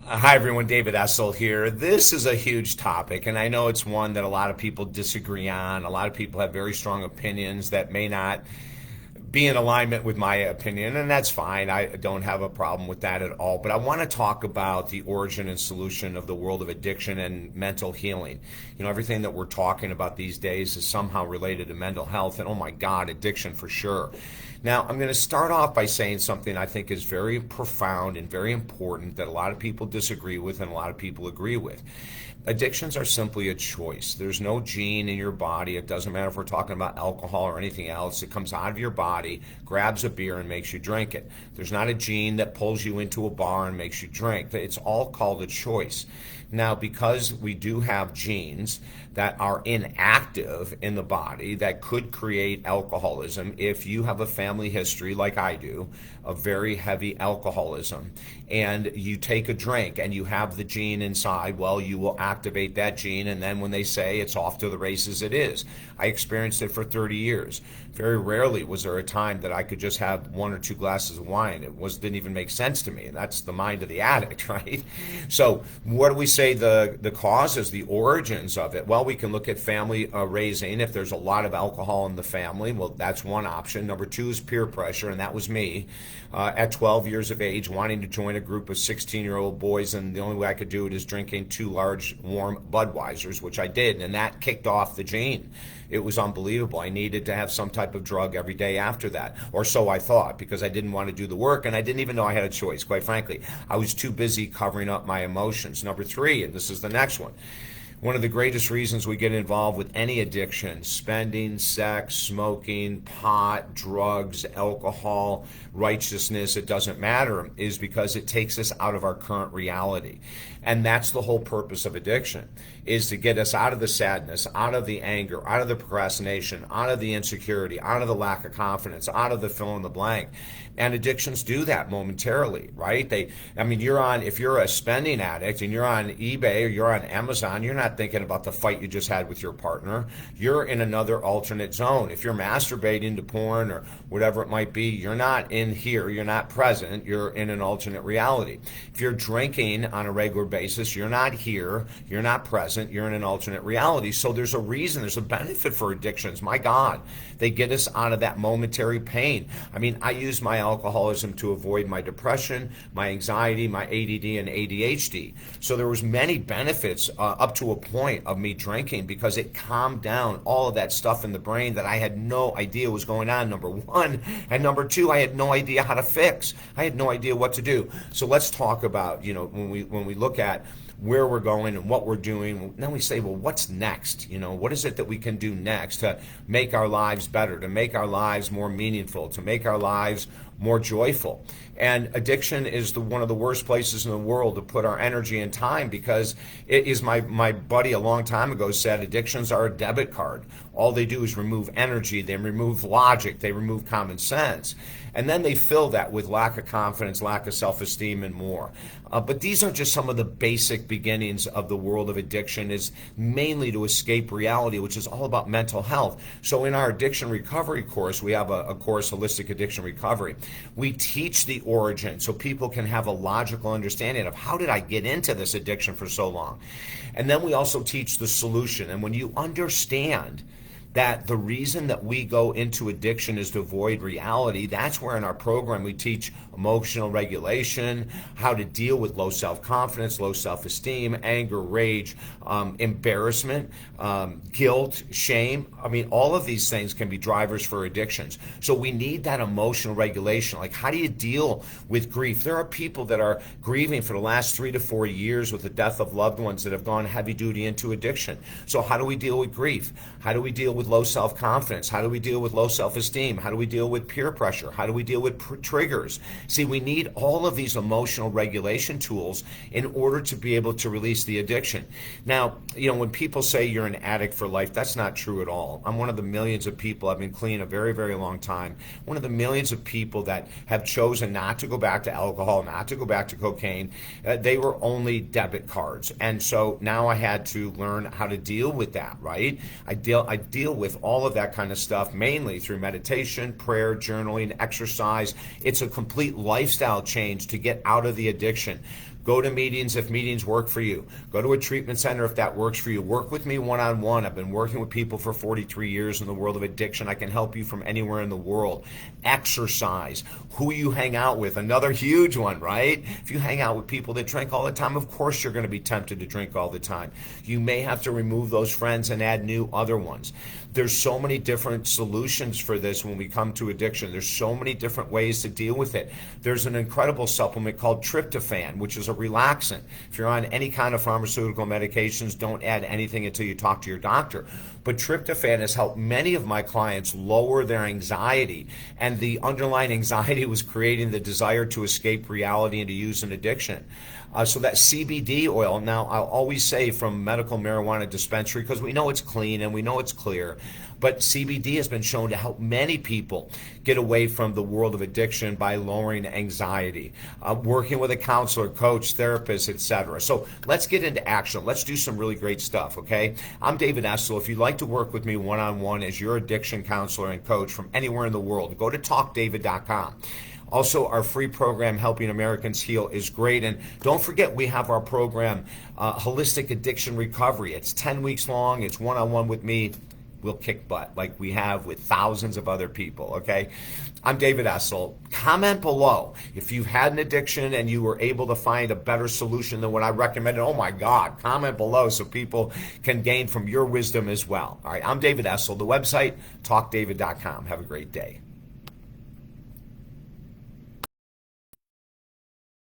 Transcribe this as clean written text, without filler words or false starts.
Hi, everyone. David Essel here. This is a huge topic, and I know it's one that a lot of people disagree on. A lot of people have very strong opinions that may not be in alignment with my opinion, and that's fine. I don't have a problem with that at all. But I want to talk about the origin and solution of the world of addiction and mental healing. Everything that we're talking about these days is somehow related to mental health, and oh my God, addiction for sure. Now, I'm going to start off by saying something I think is very profound and very important that a lot of people disagree with and a lot of people agree with. Addictions are simply a choice. There's no gene in your body. It doesn't matter if we're talking about alcohol or anything else. It comes out of your body, grabs a beer, and makes you drink it. There's not a gene that pulls you into a bar and makes you drink. It's all called a choice. Now, because we do have genes that are inactive in the body that could create alcoholism, if you have a family history like I do of very heavy alcoholism and you take a drink and you have the gene inside, well, you will activate that gene, and then when they say it's off to the races, it is. I experienced it for 30 years. Very rarely was there a time that I could just have one or two glasses of wine. Didn't even make sense to me, and that's the mind of the addict, right? So what do we say the causes, the origins of it? Well, we can look at family raising. If there's a lot of alcohol in the family, well, that's one option. Number two is peer pressure, and that was me at 12 years of age, wanting to join a group of 16-year-old boys, and the only way I could do it is drinking two large, warm Budweisers, which I did, and that kicked off the gene. It was unbelievable. I needed to have some type of drug every day after that, or so I thought, because I didn't want to do the work, and I didn't even know I had a choice, quite frankly. I was too busy covering up my emotions. Number three, and this is the next one of the greatest reasons we get involved with any addiction, spending, sex, smoking, pot, drugs, alcohol, righteousness, it doesn't matter, is because it takes us out of our current reality. And that's the whole purpose of addiction, is to get us out of the sadness, out of the anger, out of the procrastination, out of the insecurity, out of the lack of confidence, out of the fill in the blank. And addictions do that momentarily, right? If you're a spending addict and you're on eBay or you're on Amazon, you're not thinking about the fight you just had with your partner. You're in another alternate zone. If you're masturbating to porn or whatever it might be, you're not in here. You're not present. You're in an alternate reality. If you're drinking on a regular basis, you're not here. You're not present. You're in an alternate reality. So there's a reason. There's a benefit for addictions. My God, they get us out of that momentary pain. I use my alcoholism to avoid my depression, my anxiety, my ADD and ADHD. So there was many benefits up to a point of me drinking because it calmed down all of that stuff in the brain that I had no idea was going on, number one. And number two, I had no idea how to fix. I had no idea what to do. So let's talk about, when we look at where we're going and what we're doing. Then we say, well, what's next? What is it that we can do next to make our lives better, to make our lives more meaningful, to make our lives more joyful? And addiction is one of the worst places in the world to put our energy and time, because it is, my buddy a long time ago said, addictions are a debit card. All they do is remove energy, they remove logic, they remove common sense. And then they fill that with lack of confidence, lack of self-esteem, and more. But these are just some of the basic beginnings of the world of addiction, is mainly to escape reality, which is all about mental health. So in our addiction recovery course, we have a course, Holistic Addiction Recovery. We teach the origin so people can have a logical understanding of, how did I get into this addiction for so long? And then we also teach the solution. And when you understand that the reason that we go into addiction is to avoid reality, that's where in our program we teach emotional regulation, how to deal with low self-confidence, low self-esteem, anger, rage, embarrassment, guilt, shame. All of these things can be drivers for addictions. So we need that emotional regulation. Like, how do you deal with grief? There are people that are grieving for the last 3 to 4 years with the death of loved ones that have gone heavy duty into addiction. So how do we deal with grief? How do we deal with low self-confidence? How do we deal with low self-esteem? How do we deal with peer pressure? How do we deal with triggers? See, we need all of these emotional regulation tools in order to be able to release the addiction. Now, when people say you're an addict for life, that's not true at all. I'm one of the millions of people, I've been clean a very, very long time, one of the millions of people that have chosen not to go back to alcohol, not to go back to cocaine. They were only debit cards. And so now I had to learn how to deal with that, right? I deal with all of that kind of stuff mainly through meditation, prayer, journaling, exercise. It's a complete lifestyle change to get out of the addiction. Go to meetings if meetings work for you. Go to a treatment center if that works for you. Work with me one-on-one. I've been working with people for 43 years in the world of addiction. I can help you from anywhere in the world. Exercise. Who you hang out with. Another huge one, right? If you hang out with people that drink all the time, of course you're going to be tempted to drink all the time. You may have to remove those friends and add new other ones. There's so many different solutions for this when we come to addiction. There's so many different ways to deal with it. There's an incredible supplement called tryptophan, which is a relaxant. If you're on any kind of pharmaceutical medications, don't add anything until you talk to your doctor. But tryptophan has helped many of my clients lower their anxiety, and the underlying anxiety was creating the desire to escape reality and to use an addiction. So that CBD oil, now I'll always say from medical marijuana dispensary, because we know it's clean and we know it's clear, but CBD has been shown to help many people get away from the world of addiction by lowering anxiety, working with a counselor, coach, therapist, etc. So let's get into action. Let's do some really great stuff, okay? I'm David Essel. If you'd like to work with me one-on-one as your addiction counselor and coach from anywhere in the world, go to talkdavid.com. Also, our free program, Helping Americans Heal, is great. And don't forget, we have our program, Holistic Addiction Recovery. It's 10 weeks long. It's one-on-one with me. We'll kick butt like we have with thousands of other people, okay? I'm David Essel. Comment below if you've had an addiction and you were able to find a better solution than what I recommended. Oh, my God. Comment below so people can gain from your wisdom as well. All right, I'm David Essel. The website, talkdavid.com. Have a great day.